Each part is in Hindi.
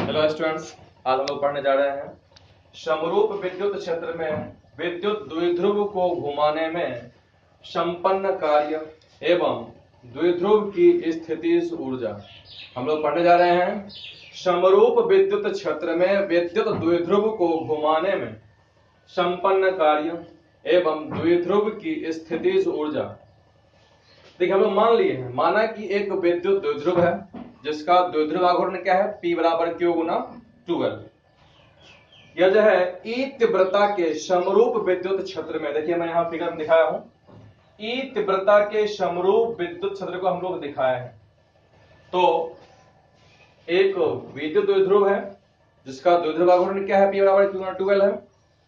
हेलो स्टूडेंट्स, आज हम लोग पढ़ने जा रहे हैं समरूप विद्युत क्षेत्र में विद्युत द्विध्रुव को घुमाने में संपन्न कार्य एवं द्विध्रुव की स्थितिज ऊर्जा। हम लोग पढ़ने जा रहे हैं समरूप विद्युत क्षेत्र में विद्युत द्विध्रुव को घुमाने में संपन्न कार्य एवं द्विध्रुव की स्थितिज ऊर्जा। देखिए, हम लोग मान लिए हैं, माना कि एक विद्युत द्विध्रुव है जिसका द्विध्रुव आघूर्ण क्या है, P बराबर Q गुना 12। यह जो है E तीव्रता के समरूप विद्युत क्षेत्र में, देखिए मैं यहाँ फिगर में दिखाया हूं, E तीव्रता के समरूप विद्युत क्षेत्र को हम लोग दिखाया है। तो एक विद्युत द्विध्रुव है जिसका द्विध्रुव आघूर्ण क्या है, P बराबर Q गुना 12 है,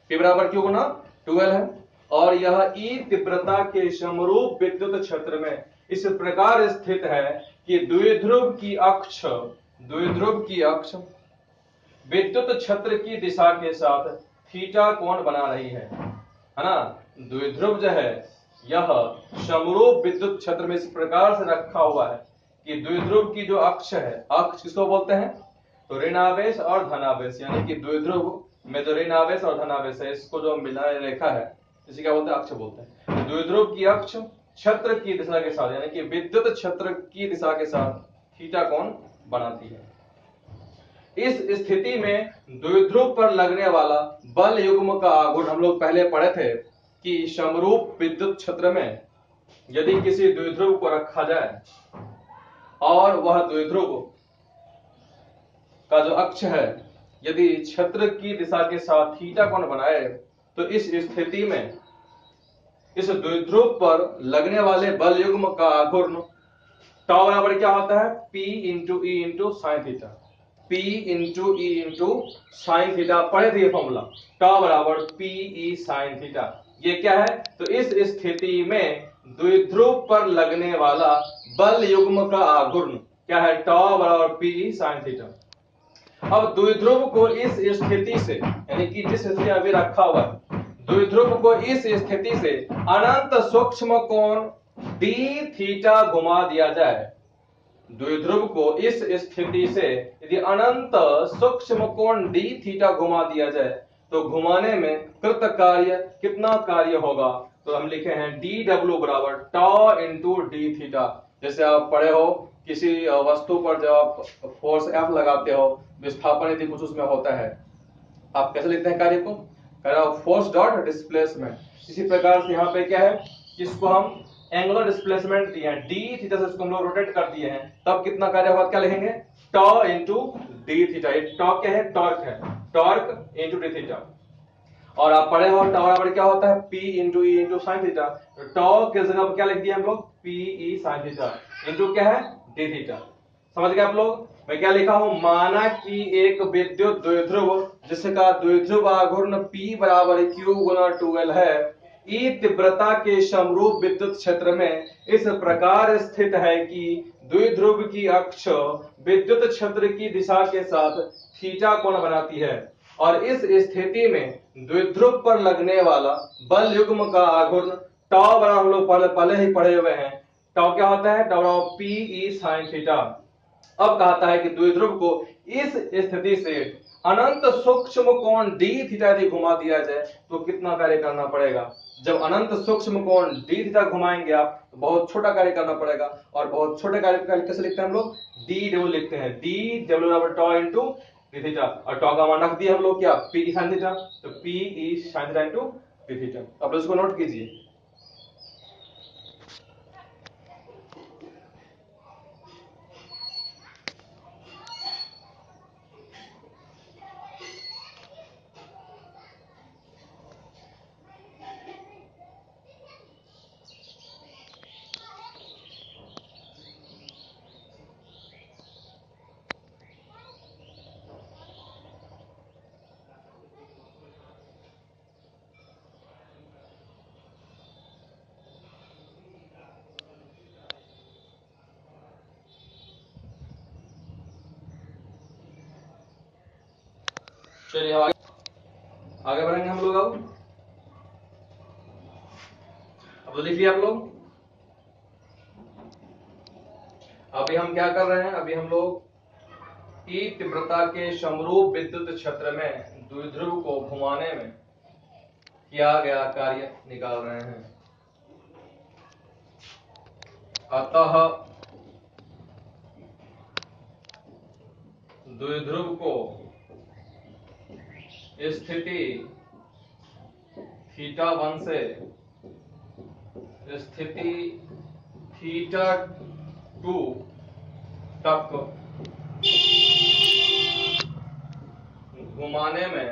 P बराबर Q गुना 12 है, और यह E तीव्रता के समरूप विद्युत क्षेत्र में इस प्रकार स्थित है कि द्विध्रुव की अक्ष विद्युत क्षेत्र की दिशा के साथ थीटा कोण बना रही है ना। द्विध्रुव जो है यह समरूप विद्युत क्षेत्र में इस प्रकार से रखा हुआ है कि द्विध्रुव की जो अक्ष है, अक्ष किसको बोलते हैं, तो ऋणावेश और धनावेश, यानी कि द्विध्रुव में जो ऋणावेश और धनावेश है इसको जो मिला रेखा है इसे क्या बोलते हैं, अक्ष बोलते हैं। द्विध्रुव की अक्ष क्षेत्र की दिशा के साथ, यानी कि विद्युत क्षेत्र की दिशा के साथ थीटा कोण बनाती है। इस स्थिति में द्विध्रुव पर लगने वाला बल युग्म का आघूर्ण हम लोग पहले पढ़े थे कि समरूप विद्युत क्षेत्र में यदि किसी द्विध्रुव को रखा जाए और वह द्विध्रुव का जो अक्ष है यदि क्षेत्र की दिशा के साथ थीटा कोण बनाए, तो इस स्थिति में इस द्विध्रुव पर लगने वाले बल युग्म का आघूर्ण टाउ बराबर क्या होता है, P into E into sine theta. P into E into sine theta पढ़े थे ये फॉर्मूला, टाउ बराबर P ई साइन थीटा। ये क्या है, तो इस स्थिति में द्विध्रुव पर लगने वाला बल युग्म का आघूर्ण क्या है, टाउ बराबर P ई साइन थीटा। अब द्विध्रुव को इस स्थिति से, यानी कि जिस स्थिति में अभी रखा हुआ है, द्विध्रुव को इस स्थिति से अनंत सूक्ष्म कोण d थीटा घुमा दिया जाए, द्विध्रुव को इस स्थिति से यदि अनंत सूक्ष्म कोण d थीटा घुमा दिया जाए तो घुमाने में कृत कार्य कितना कार्य होगा, तो हम लिखे हैं dw बराबर टाउ इंटू डी थीटा। जैसे आप पढ़े हो किसी वस्तु पर जब आप फोर्स F लगाते हो, विस्थापन यदि कुछ उसमें होता है, आप कैसे लिखते हैं कार्य को, फोर्स डॉट डिस्प्लेसमेंट। इसी प्रकार से यहाँ पे क्या है, इसको हम एंगुलर डिस्प्लेसमेंट दिए हैं, डी थीटा से इसको हम लोग रोटेट कर दिए हैं, तब कितना कार्य होगा, क्या लिखेंगे, टॉ इंटू डी थीटा। टॉ क्या है, टॉर्क है, टॉर्क इंटू डी थीटा। और आप पढ़े हो टॉ बराबर क्या होता है, P into E into sine theta. तो टॉ के जगह पर क्या लिख दिया हम लोग, P E sine theta into क्या है, डी थीटा। समझ गए आप लोग। मैं क्या लिखा हूं, माना कि एक विद्युत द्विध्रुव जिसका द्विध्रुव आघूर्ण P बराबर Q गुना 12 है, E तीव्रता के समरूप विद्युत क्षेत्र में इस प्रकार स्थित है कि द्विध्रुव की अक्ष विद्युत क्षेत्र की दिशा के साथ थीटा कोण बनाती है, और इस स्थिति में द्विध्रुव पर लगने वाला बल युग्म का आघूर्ण टाउ बराबर, हम लोग पहले ही पढ़े हुए हैं, टाउ क्या होता है, टाउ बराबर P E साइन थीटा। अब कहता है कि द्विध्रुव को इस स्थिति से अनंत सूक्ष्म कोण d थीटा यदि घुमा दिया जाए तो कितना कार्य करना पड़ेगा। जब अनंत सूक्ष्म कोण d थीटा घुमाएंगे आप तो बहुत छोटा कार्य करना पड़ेगा, और बहुत छोटे कार्य कैसे लिखते हैं हम लोग, डी डब्ल्यू लिखते हैं, डी डब्ल्यू बराबर टॉ इंटू डी थीटा, और टॉ का मान रख दिया हम लोग क्या, पी ई साइन थीटा, तो P E sine theta into D theta. अब इसको नोट कीजिए। चलिए आगे बढ़ेंगे हम लोग। अब तो लिखिए आप लोग, अभी हम क्या कर रहे हैं, अभी हम लोग ई तीव्रता के समरूप विद्युत क्षेत्र में द्विध्रुव को घुमाने में किया गया कार्य निकाल रहे हैं। अतः द्विध्रुव को स्थिति θ1 से स्थिति θ2 तक घुमाने में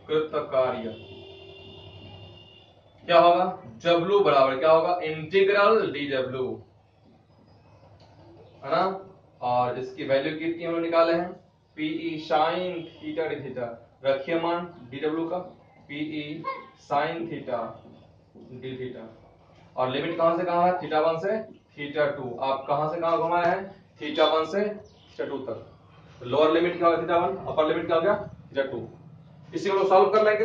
कृत कार्य क्या होगा? W बराबर क्या होगा? इंटीग्रल dW, है ना। और इसकी वैल्यू कितनी हम लोग निकाले हैं? PE sin theta d theta, रखिए मान dW का PE sin theta d theta. और लिमिट कहां से कहां है? θ1 से θ2। आप कहां से कहां घुमाए हैं? θ1 से θ2 तक। लोअर लिमिट क्या होगा? θ1, अपर लिमिट क्या हो गया? θ2। इसी को लोग सॉल्व कर लेंगे।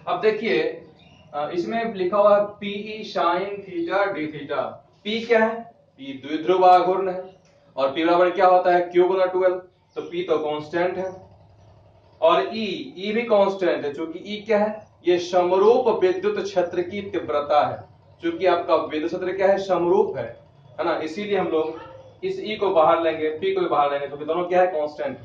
अब देखिए इसमें लिखा हुआ है PE sin theta d theta. P क्या है? P द्विध्रुव आघूर्ण है और P बराबर क्या होता है? Q गुना 12। तो P तो कांस्टेंट है और E भी कांस्टेंट है, क्योंकि E क्या है? ये समरूप विद्युत क्षेत्र की तीव्रता है। क्योंकि आपका विद्युत क्षेत्र क्या है? समरूप है ना। इसीलिए हम लोग इस E को बाहर लेंगे, P को भी बाहर लेंगे, क्योंकि दोनों क्या है? कांस्टेंट।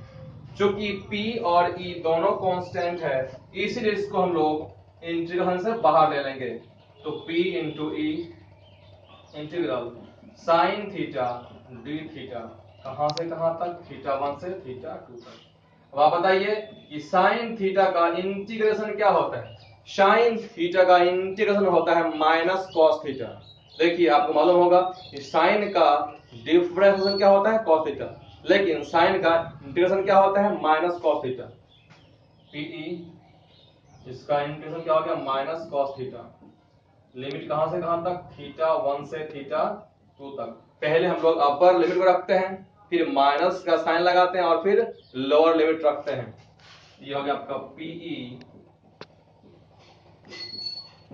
चूंकि P और E दोनों कांस्टेंट है, इसीलिए इसको हम लोग इंटीग्रल से बाहर ले लेंगे। तो P into E integral sine theta D theta, कहां से कहां तक? θ1 से θ2 तक। अब आप बताइए कि साइन थीटा का इंटीग्रेशन क्या होता है? साइन थीटा का इंटीग्रेशन होता है माइनस कॉस थीटा। देखिए आपको मालूम होगा कि साइन का डिफरेंशिएशन क्या होता है? कॉस थीटा, लेकिन साइन का इंटीग्रेशन क्या होता है? Minus cos theta. PE इसका इंटीग्रेशन क्या हो गया? Minus cos theta. लिमिट कहां से कहां तक? θ1 से θ2 तक। पहले हम लोग अपर लिमिट को रखते हैं, फिर माइनस का साइन लगाते हैं और फिर लोअर लिमिट रखते हैं। ये हो गया आपका PE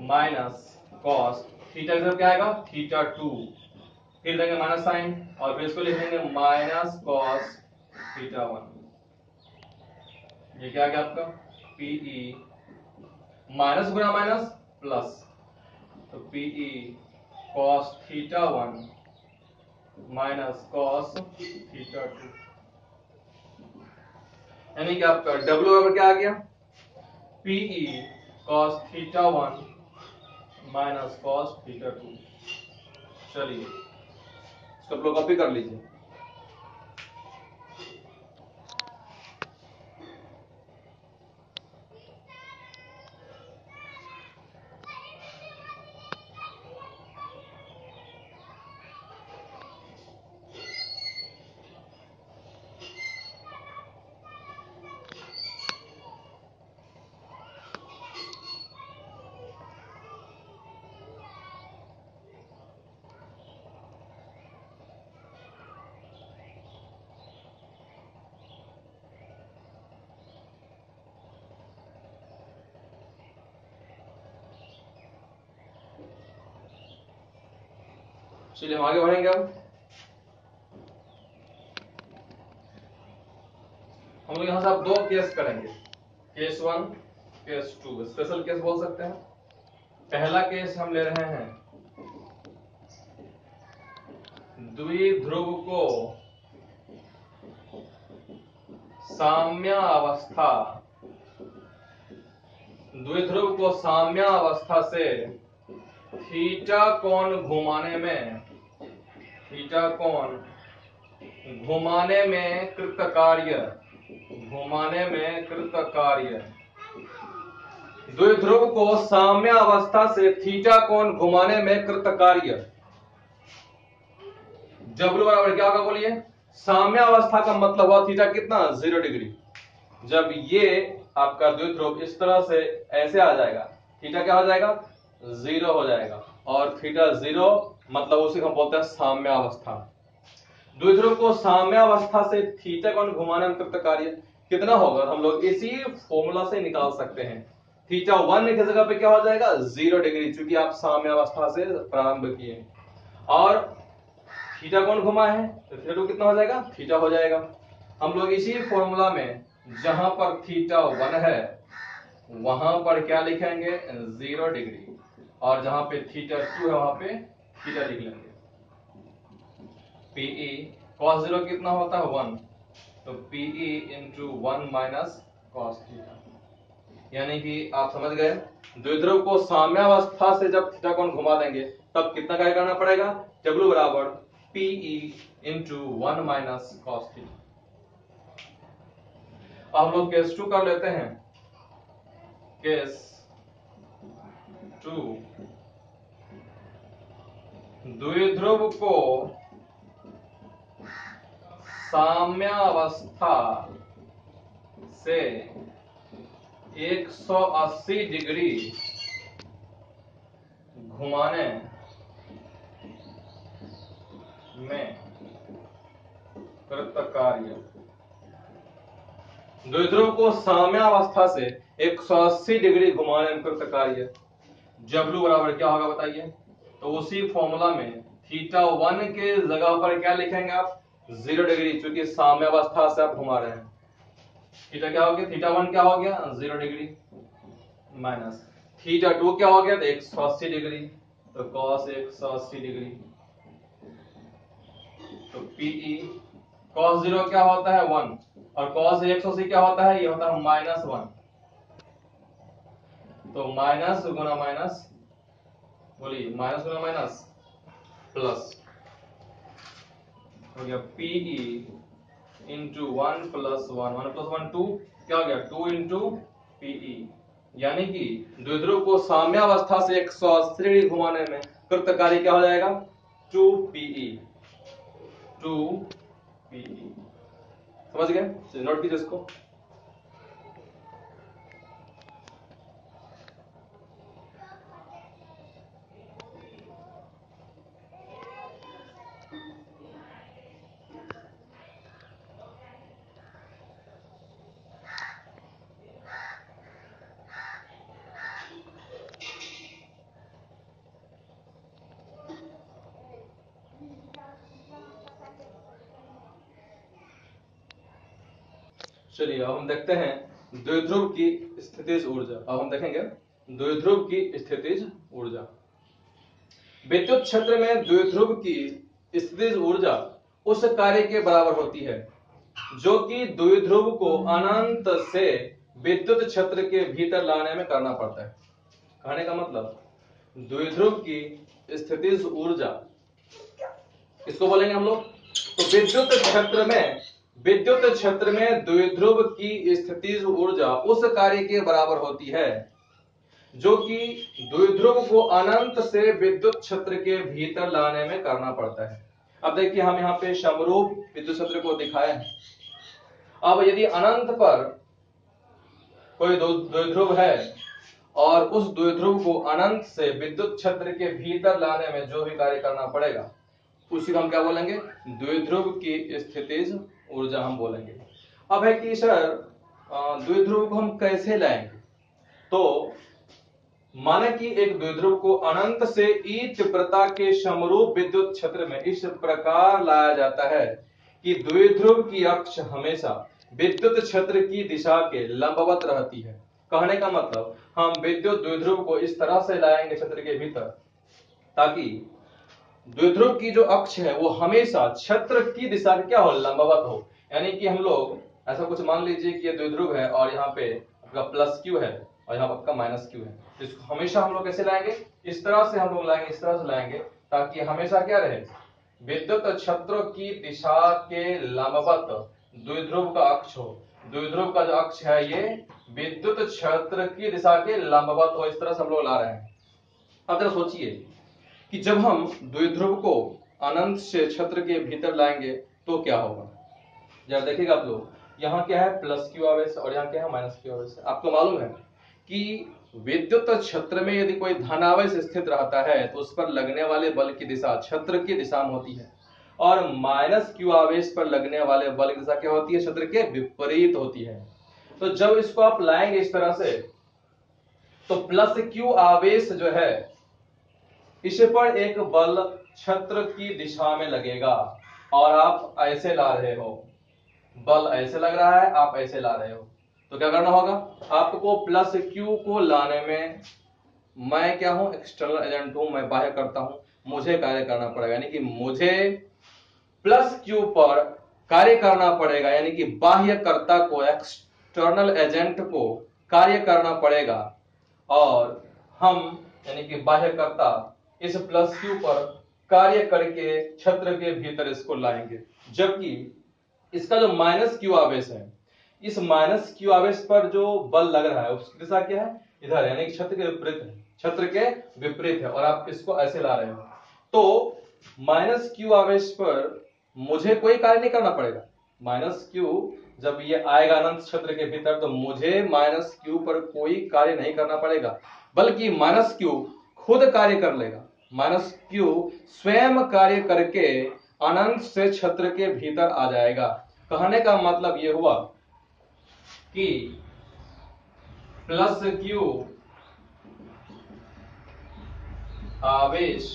माइनस कॉस थीटा का क्या आएगा? θ2, फिर देंगे माइनस साइन और फिर इसको लिखेंगे माइनस कॉस θ1। ये क्या आ गया आपका? PE माइनस गुना माइनस प्लस, तो PE cos θ1 माइनस cos θ2, यानी कि आपका W बराबर क्या आ गया? PE cos θ1 minus cos θ2। चलिए इसको आप लोग कॉपी कर लीजिए। चलिए हम आगे बढ़ेंगे। अब हम लोग यहां से अब दो केस करेंगे, केस 1 केस 2, स्पेशल केस बोल सकते हैं। पहला केस हम ले रहे हैं द्विध्रुव को साम्यावस्था, द्विध्रुव को साम्यावस्था से थीटा कोण घुमाने में, थीटा कोण घुमाने में कृत कार्य, घुमाने में कृत कार्य। द्विध्रुव को साम्यावस्था से थीटा कोण घुमाने में कृत कार्य। W बराबर क्या होगा? बोलिए। साम्यावस्था का मतलब हुआ थीटा कितना? 0 डिग्री। जब ये आपका द्विध्रुव इस तरह से ऐसे आ जाएगा, थीटा क्या हो जाएगा? 0 हो जाएगा। और थीटा 0 मतलब उसे हम बोलते हैं साम्यावस्था। द्विध्रुव को साम्यावस्था से थीटा कोण घुमाने में कृत कार्य कितना होगा? हम लोग इसी फॉर्मूला से निकाल सकते हैं। θ1 की जगह पे क्या हो जाएगा? 0 डिग्री, क्योंकि आप साम्यावस्था से प्रारंभ किए। और थीटा कौन घुमा है तो थीटा टू कितना हो जाएगा, थीटा हो जाएगा। हम लोग इसी फॉर्मूला में जहां पर थीटा 1 है वहां पर क्या लिखेंगे 0 डिग्री, और जहां पे थीटा 2 है वहां पे थीटा लिख लेंगे। पीई cos 0 कितना होता है 1, तो PE into 1 minus cos theta, यानी कि आप समझ गए द्विध्रुव को साम्यावस्था से जब थीटा कोण घुमा देंगे तब कितना कार्य करना पड़ेगा, W बराबर PE into 1 minus cos theta. अब हम लोग केस 2 कर लेते हैं। केस 2, द्विध्रुव को साम्यावस्था से 180 डिग्री घुमाने में कृत कार्य, द्विध्रुव को साम्यावस्था से 180 डिग्री घुमाने में कृत कार्य W बराबर क्या होगा बताइए। तो उसी फॉर्मूला में थीटा 1 के जगह पर क्या लिखेंगे आप 0 डिग्री, क्योंकि साम्यावस्था से आप घुमा रहे हैं। थीटा क्या हो गया, थीटा 1 क्या हो गया 0 डिग्री, माइनस थीटा 2 क्या हो गया तो 180 डिग्री, तो cos 180 डिग्री, तो पीई cos 0 क्या होता है 1 और cos 180 क्या होता है, ये होता है -1, तो माइनस गुना माइनस, बोलिए माइनस गुना माइनस प्लस हो गया पीई इंटू 1 प्लस 1, 1 प्लस 1 2, क्या हो गया 2 इंटू पीई, यानी कि द्विध्रुव को साम्यावस्था से 180 डिग्री घुमाने में कृत कार्य क्या हो जाएगा 2 पीई, 2 पीई। समझ गए, नोट कीजिए इसको। चलिए अब हम देखते हैं द्विध्रुव की स्थितिज ऊर्जा। अब हम देखेंगे द्विध्रुव की स्थितिज ऊर्जा। विद्युत क्षेत्र में द्विध्रुव की स्थितिज ऊर्जा उस कार्य के बराबर होती है जो कि द्विध्रुव को अनंत से विद्युत क्षेत्र के भीतर लाने में करना पड़ता है। कहने का मतलब द्विध्रुव की स्थितिज ऊर्जा इसको बोलेंगे हम लोग, तो विद्युत क्षेत्र में द्विध्रुव की स्थितिज ऊर्जा उस कार्य के बराबर होती है जो कि द्विध्रुव को अनंत से विद्युत क्षेत्र के भीतर लाने में करना पड़ता है। अब देखिए हम यहाँ पे समरूप विद्युत क्षेत्र को दिखाए हैं। अब यदि अनंत पर कोई द्विध्रुव है और उस द्विध्रुव को अनंत से विद्युत क्षेत्र के भीतर लाने में जो भी कार्य करना पड़ेगा उसी को हम क्या बोलेंगे द्विध्रुव की स्थितिज ऊर्जा हम बोलेंगे। अब है कि सर द्विध्रुव को हम कैसे लाएंगे, तो माने कि एक द्विध्रुव को अनंत से ई तीव्रता के समरूप विद्युत क्षेत्र में इस प्रकार लाया जाता है कि द्विध्रुव की अक्ष हमेशा विद्युत क्षेत्र की दिशा के लंबवत रहती है। कहने का मतलब हम विद्युत द्विध्रुव को इस तरह से लाएंगे क्षेत्र के भीतर ताकि द्विध्रुव की जो अक्ष है वो हमेशा क्षेत्र की दिशा के क्या हो लंबवत हो। यानी कि हम लोग ऐसा कुछ मान लीजिए कि ये द्विध्रुव है और यहाँ पे आपका प्लस क्यू है और यहाँ आपका माइनस क्यू है, इसको हमेशा हम लोग कैसे लाएंगे इस तरह से हम लोग लाएंगे, इस तरह से लाएंगे ताकि हमेशा क्या रहे विद्युत क्षेत्र की दिशा के लंबवत द्विध्रुव का अक्ष हो। द्विध्रुव का जो अक्ष है ये विद्युत क्षेत्र की दिशा के लंबवत हो, इस तरह से हम लोग ला रहे हैं। अब जरा सोचिए कि जब हम द्विध्रुव को अनंत से क्षेत्र के भीतर लाएंगे तो क्या होगा। जरा देखिएगा आप लोग, यहाँ क्या है प्लस क्यू आवेश और यहाँ क्या है माइनस क्यू आवेश। आपको मालूम है कि विद्युत क्षेत्र में यदि कोई धनावेश स्थित रहता है तो उस पर लगने वाले बल की दिशा क्षेत्र की दिशा में होती है और माइनस क्यू आवेश पर लगने वाले बल की दिशा क्या होती है क्षेत्र के विपरीत होती है। तो जब इसको आप लाएंगे इस तरह से तो प्लस क्यू आवेश जो है इस पर एक बल छत्र की दिशा में लगेगा और आप ऐसे ला रहे हो, बल ऐसे लग रहा है, आप ऐसे ला रहे हो, तो क्या करना होगा आपको? प्लस क्यू को लाने में मैं क्या हूं? एक्सटर्नल एजेंट हूं, मैं बाह्य करता हूं, मुझे कार्य करना पड़ेगा, यानी कि मुझे प्लस क्यू पर कार्य करना पड़ेगा, यानी कि बाह्यकर्ता को, एक्सटर्नल एजेंट को कार्य करना पड़ेगा और हम यानी कि बाह्यकर्ता इस प्लस क्यू पर कार्य करके छत्र के भीतर इसको लाएंगे। जबकि इसका जो माइनस क्यू आवेश है, इस माइनस क्यू आवेश पर जो बल लग रहा है उसकी दिशा क्या है? इधर, यानी कि छत्र के विपरीत है, छत्र के विपरीत है और आप इसको ऐसे ला रहे हो। तो माइनस क्यू आवेश पर मुझे कोई कार्य नहीं करना पड़ेगा। माइनस क्यू जब ये आएगा अनंत छत्र के भीतर तो मुझे माइनस क्यू पर कोई कार्य नहीं करना पड़ेगा, बल्कि माइनस क्यू खुद कार्य कर लेगा। माइनस क्यू स्वयं कार्य करके अनंत से छत्र के भीतर आ जाएगा। कहने का मतलब यह हुआ कि प्लस क्यू आवेश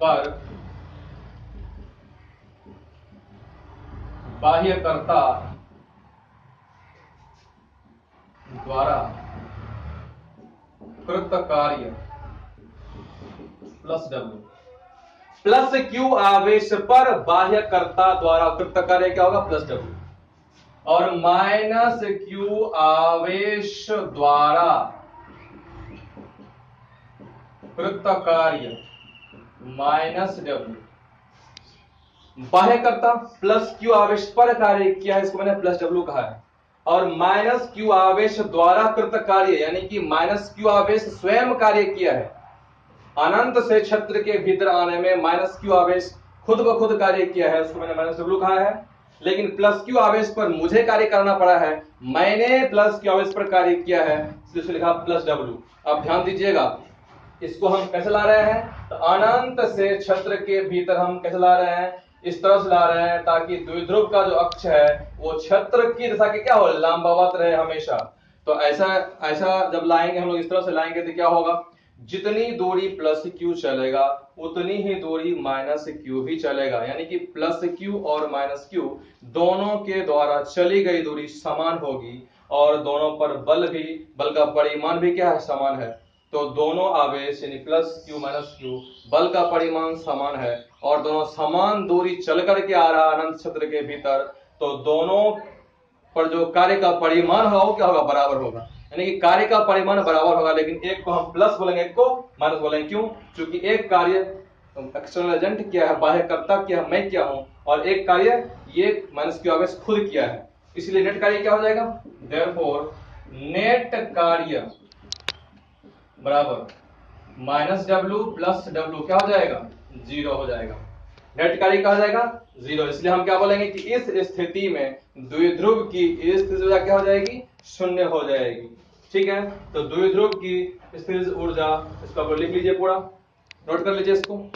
पर बाह्यकर्ता द्वारा कृत कार्य प्लस डब्ल्यू। प्लस क्यू आवेश पर बाह्यकर्ता द्वारा कृत कार्य क्या होगा? Plus W. और माइनस क्यू आवेश द्वारा कृत कार्य माइनस डब्ल्यू। बाह्यकर्ता प्लस क्यू आवेश पर कार्य किया है, इसको मैंने प्लस डब्ल्यू कहा है। और माइनस क्यू आवेश द्वारा कृत कार्य यानी कि माइनस क्यू आवेश स्वयं कार्य किया है। अनंत से छत्र के भीतर आने में माइनस क्यू आवेश खुद ब खुद कार्य किया है, उसको मैंने माइनस डब्ल्यू कहा है। लेकिन प्लस क्यू आवेश पर मुझे कार्य करना पड़ा है, मैंने प्लस क्यू आवेश पर कार्य किया है, इसलिए लिखा प्लस डब्ल्यू। अब ध्यान दीजिएगा, इसको हम कैसे ला रहे हैं? तो अनंत से छत्र के भीतर हम कैसे ला रहे हैं? इस तरह से ला रहे हैं ताकि द्विध्रुव का जो अक्ष है वो छत्र की दिशा के क्या हो? लंबवत रहे हमेशा। तो ऐसा जब लाएंगे हम लोग, इस तरह से लाएंगे तो क्या होगा? जितनी दूरी प्लस क्यू चलेगा उतनी ही दूरी माइनस क्यू भी चलेगा, यानी कि प्लस क्यू और माइनस क्यू दोनों के द्वारा चली गई दूरी समान होगी और दोनों पर बल का परिमाण भी क्या है? समान है। तो दोनों आवेश यानी प्लस क्यू माइनस क्यू बल का परिमाण समान है और दोनों समान दूरी चल करके आ रहा अनंत छत्र के भीतर, तो दोनों पर जो कार्य का परिमाण होगा वो क्या होगा? बराबर होगा। यानी कि कार्य का परिमाण बराबर होगा, लेकिन एक को हम प्लस बोलेंगे, एक को माइनस बोलेंगे। क्यों? क्योंकि एक कार्य एक्सटर्नल एजेंट किया है, बाह्यकर्ता किया है, मैं किया हूं, और एक कार्य ये माइनस क्यू आवेश खुद किया है, इसलिए नेट कार्य क्या हो जाएगा? देयरफॉर नेट कार्य बराबर माइनस डब्ल्यू प्लस डब्ल्यू क्या हो जाएगा? जीरो हो जाएगा। नेट कार्य क्या हो जाएगा? जीरो। इसलिए हम क्या बोलेंगे कि इस स्थिति में द्विध्रुव की स्थितिज ऊर्जा क्या हो जाएगी? शून्य हो जाएगी। ठीक है, तो द्विध्रुव की स्थितिज ऊर्जा, इसको आप लिख लीजिए, पूरा नोट कर लीजिए इसको।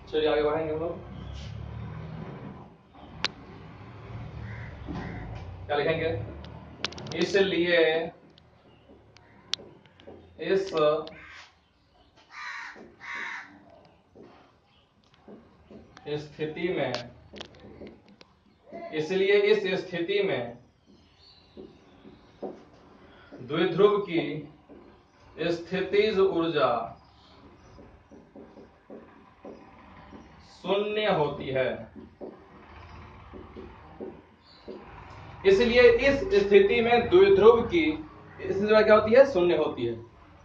चलिए आगे बढ़ेंगे हम लोग। क्या लिखेंगे? इसलिए इस स्थिति में द्विध्रुव की स्थितिज ऊर्जा शून्य होती है। इसलिए इस स्थिति में द्विध्रुव की स्थिति क्या होती है? शून्य होती है।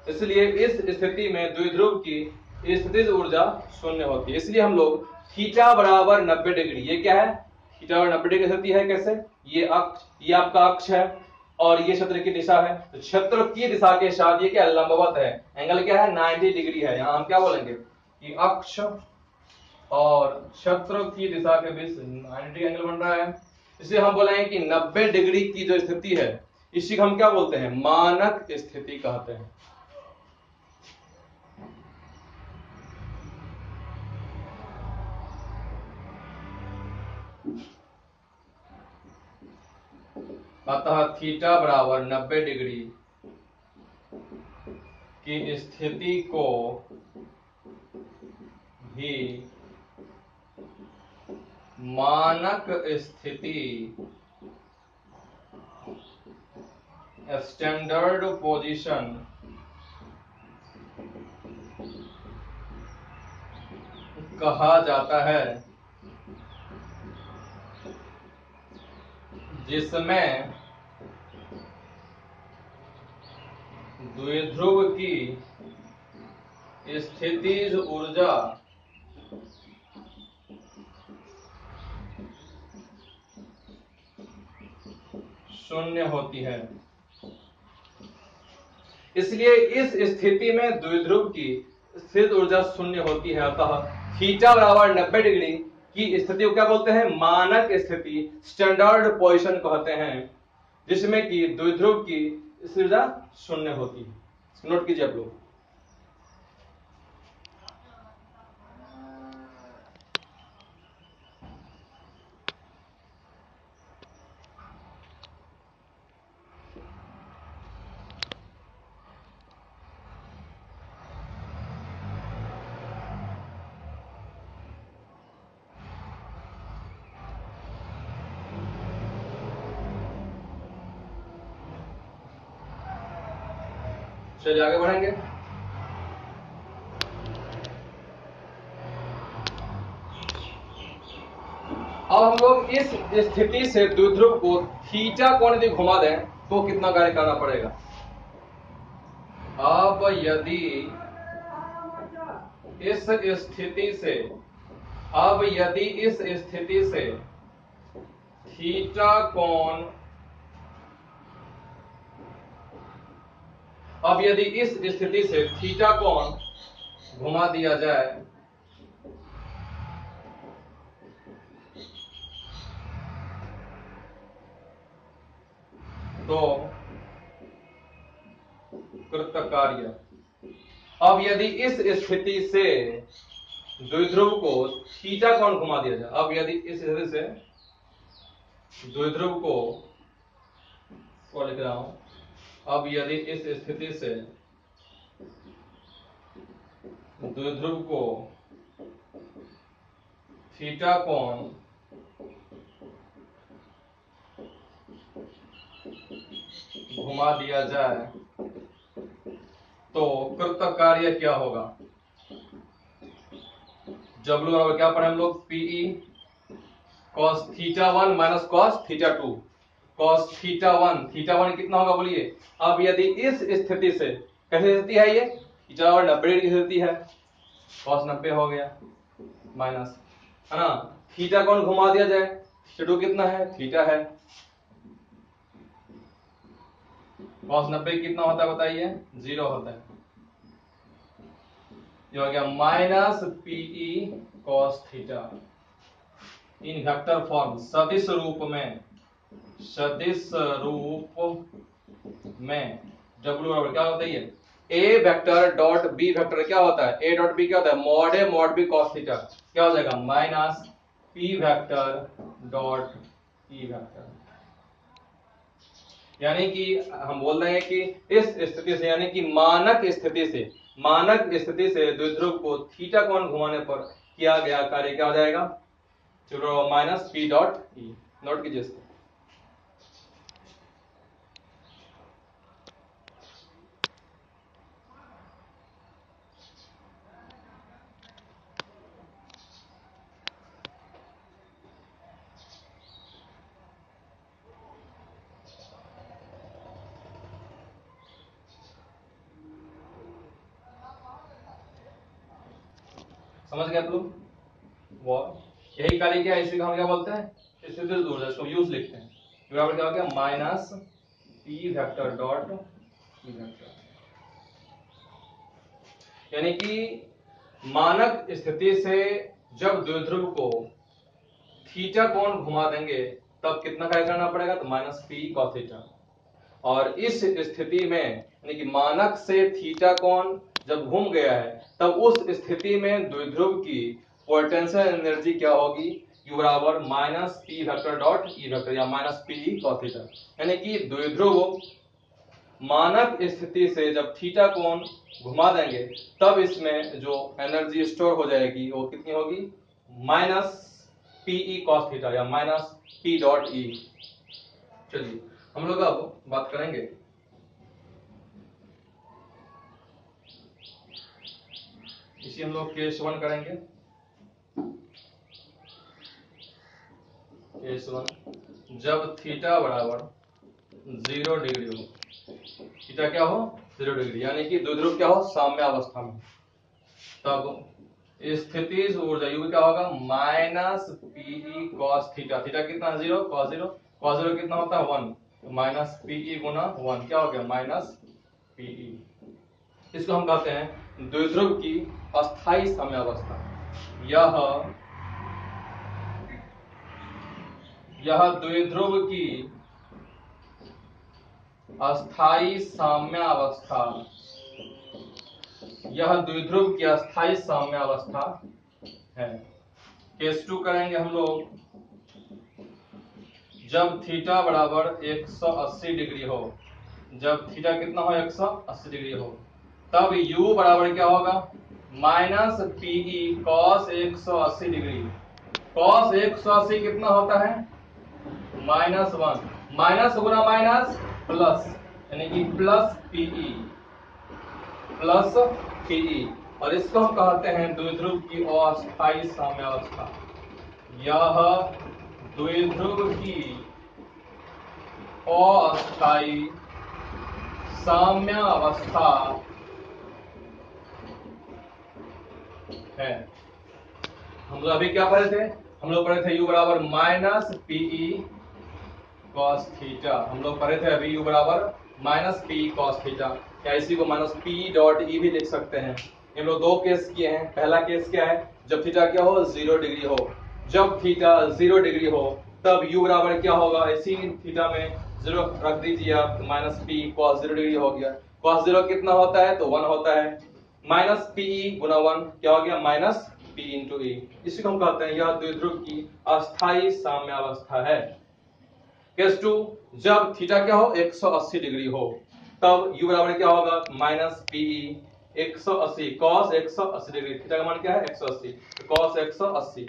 इसलिए इस स्थिति में द्विध्रुव की स्थितिज ऊर्जा शून्य होती है। इसलिए हम लोग थीटा बराबर 90 डिग्री, ये क्या है? थीटा बराबर 90 डिग्री स्थिति है। कैसे? ये अक्ष, ये आपका अक्ष है और ये क्षेत्र की दिशा है। तो क्षेत्र की दिशा के साथ ये क्या लंबवत है, एंगल क्या है? 90 डिग्री है। यहां हम क्या बोलेंगे कि अक्ष और क्षेत्र की दिशा के बीच 90 डिग्री एंगल बन रहा है। इसलिए हम बोलेंगे कि 90 डिग्री की जो स्थिति है इसी को हम क्या बोलते हैं? मानक स्थिति कहते हैं। अतः थीटा बराबर 90 डिग्री की स्थिति को भी मानक स्थिति, स्टैंडर्ड पोजीशन कहा जाता है, जिसमें द्विध्रुव की स्थितिज ऊर्जा शून्य होती है। इसलिए इस स्थिति में द्विध्रुव की स्थितिज ऊर्जा शून्य होती है। अतः थीटा बराबर 90 डिग्री की स्थिति को क्या बोलते हैं? मानक स्थिति, स्टैंडर्ड पोजीशन कहते हैं, जिसमें कि द्विध्रुव की स्थितिज ऊर्जा शून्य होती है। नोट कीजिए आप लोग। चलिए आगे बढ़ेंगे। अब हम लोग इस स्थिति से द्विध्रुव को थीटा कोण यदि घुमा दें तो कितना कार्य करना पड़ेगा? अब यदि इस स्थिति से थीटा कोण, अब यदि इस स्थिति से थीटा कोण घुमा दिया जाए तो कृत कार्य, अब यदि इस स्थिति से द्विध्रुव को थीटा कोण घुमा दिया जाए, अब यदि इस स्थिति से द्विध्रुव को लिख रहा हूं, अब यदि इस स्थिति से द्विध्रुव को थीटा कोण घुमा दिया जाए तो कृत कार्य क्या होगा? W बराबर क्या पढ़े हम लोग? PE cos theta 1 minus cos theta 2। cos theta 1 कितना होगा बोलिए? अब यदि इस स्थिति से, कैसी स्थिति है ये? थीटा और 90 डिग्री की स्थिति है, cos 90 हो गया माइनस, है ना? थीटा कोण घुमा दिया जाए, थीटा 2 कितना है? थीटा है। cos 90 कितना होता है बताइए? 0 होता है। ये हो गया minus PE cos theta in vector form, सदिश रूप में W बराबर क्या होता है? A vector dot B vector क्या होता है? A डॉट B क्या होता है? Mod A mod B cos theta क्या हो जाएगा? Minus P vector dot E vector. यानी कि हम बोल रहे हैं कि इस स्थिति से, यानी कि मानक स्थिति से द्विध्रुव को थीटा कोण घुमाने पर किया गया कार्य क्या हो जाएगा? चलो minus P dot E। Note कीजिए इसको। समझ गए आप लोग? वह यही कार्य क्या है, इसी को हम क्या बोलते हैं, स्थितिज ऊर्जा, इसको यूज लिखते हैं। बराबर क्या हो गया, minus P vector dot E vector. यानी कि मानक स्थिति से जब द्विध्रुव को थीटा कोण घुमा देंगे तब कितना कार्य करना पड़ेगा, तो माइनस पी कॉस थीटा। और इस स्थिति में यानी कि मानक से थीटा कोण जब घूम गया है तब उस स्थिति में द्विध्रुव की पोटेंशियल एनर्जी क्या होगी, यू बराबर minus P vector dot E vector या माइनस पी कॉस थीटा। यानी कि द्विध्रुव मानक स्थिति से जब थीटा कोण घुमा देंगे तब इसमें जो एनर्जी स्टोर हो जाएगी वो कितनी होगी, माइनस पीई कॉस थीटा या माइनस पी डॉट ई। चलिए हम लोग अब बात करेंगे इसी, हम लोग केस 1 करेंगे। केस 1 जब थीटा बराबर 0 डिग्री हो, थीटा क्या हो 0 डिग्री, यानी कि द्विध्रुव क्या हो साम्यावस्था में, तब स्थितिज ऊर्जा यू क्या होगा, minus PE cos theta. Theta कितना 0, कॉस 0, कॉस 0 कितना होता है 1, तो माइनस पीई गुना 1 क्या हो गया, माइनस पीई। इसको हम कहते हैं द्विध्रुव की अस्थाई साम्यावस्था। यह द्विध्रुव की अस्थाई साम्यावस्था, यह द्विध्रुव की अस्थाई साम्यावस्था है। केस 2 करेंगे हम लोग। जब थीटा बराबर 180 डिग्री हो, जब थीटा कितना हो 180 डिग्री हो, तब u बराबर क्या होगा, minus PE cos 180 degree. Cos 180 कितना होता है, माइनस 1, माइनस गुना माइनस प्लस, यानी कि प्लस पीई, प्लस पीई। और इसको हम कहते हैं द्विध्रुव की अस्थाई साम्यावस्था। यह द्विध्रुव की अस्थाई साम्यावस्था है। हम लोग अभी क्या पढ़े थे, हम लोग पढ़े थे u बराबर माइनस पीई कॉस थीटा। हम लोग पढ़े थे अभी u बराबर माइनस पीई कॉस थीटा, या इसी को माइनस पी डॉट ई भी लिख सकते हैं। हम लोग दो केस किए हैं। पहला केस क्या है, जब थीटा क्या हो 0 डिग्री हो। जब थीटा 0 डिग्री हो तब u बराबर क्या होगा, इसी थीटा में 0 रख दीजिए आप, माइनस पी कॉस 0 डिग्री हो गया। कॉस 0 कितना होता है, तो 1 होता है, माइनस पीई गुना 1 क्या हो गया, माइनस पी इंटू ई। इसी को हम कहते हैं यह द्विध्रुव की अस्थाई साम्यावस्था है। केस 2 जब थीटा क्या हो 180 डिग्री हो, तब u बराबर क्या होगा, minus PE 180 cos 180 degree. Theta का मान क्या है 180, तो कॉस 180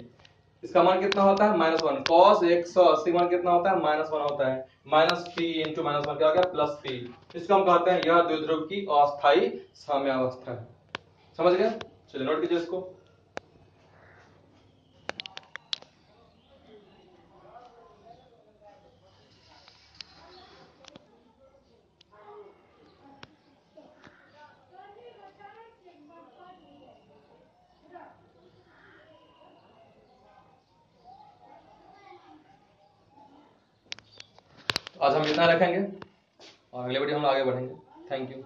इसका मान कितना होता है माइनस 1, कॉस 180 मान कितना होता है माइनस 1 होता है, माइनस पी इंटू माइनस 1 क्या हो गया, प्लस पी। इसको हम कहते हैं यह द्विध्रुव की अस्थाई साम्यावस्था है। समझ गए? चलिए नोट कीजिए इसको। आज हम इतना रखेंगे और अगले वीडियो हम आगे बढ़ेंगे। Thank you.